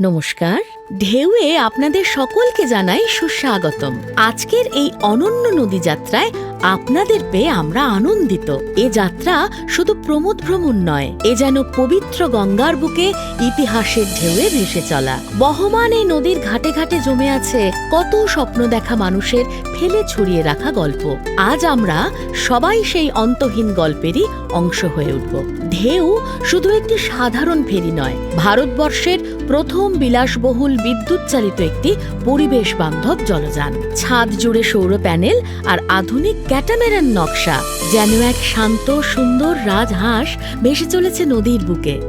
নমস্কার, ঢেউয়ে আপনাদের সকলকে জানাই সুস্বাগতম। আজকের এই অনন্য নদী যাত্রায় আপনাদের পেয়ে আমরা আনন্দিত। এ যাত্রা শুধু প্রমোদ ভ্রমণ নয়, এ যেন পবিত্র গঙ্গার বুকে ইতিহাসের ঢেউয়ে ভেসে চলা। বহমান এই নদীর ঘাটে ঘাটে জমে আছে কত স্বপ্ন দেখা মানুষের ফেলে ছড়িয়ে রাখা গল্প। আজ আমরা সবাই সেই অন্তহীন গল্পেরই অংশ হয়ে উঠব। ঢেউ শুধু একটি সাধারণ ফেরি নয়, ভারতবর্ষের প্রথম বিলাসবহুল বিদ্যুৎ চালিত একটি পরিবেশ বান্ধব জলযান। ছাদ জুড়ে সৌর প্যানেল আর আধুনিক ক্যাটামেরান নকশা, যেন এক শান্ত সুন্দর রাজহাঁস ভেসে চলেছে নদীর বুকে।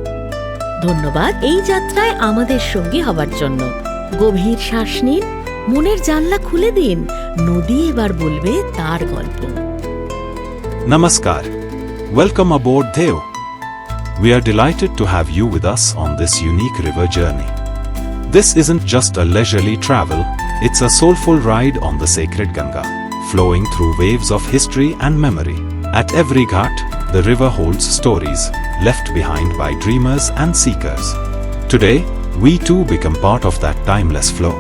ধন্যবাদ এই যাত্রায় আমাদের সঙ্গী হবার জন্য। গভীর শ্বাস নিন, মনের জানলা খুলে দিন, নদী এবার বলবে তার গল্প। Namaskar. Welcome aboard Dheu. We are delighted to have you with us on this unique river journey. This isn't just a leisurely travel, it's a soulful ride on the sacred Ganga, flowing through waves of history and memory. At every ghat, the river holds stories left behind by dreamers and seekers. Today, we too become part of that timeless flow.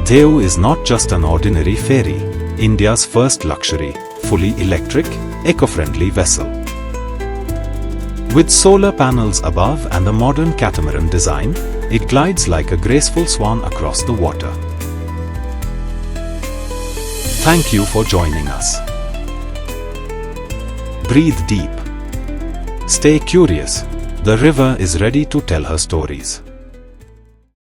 Dheu is not just an ordinary ferry, India's first luxury, fully electric, eco-friendly vessel. With solar panels above and a modern catamaran design, it glides like a graceful swan across the water. Thank you for joining us. Breathe deep. Stay curious. The river is ready to tell her stories.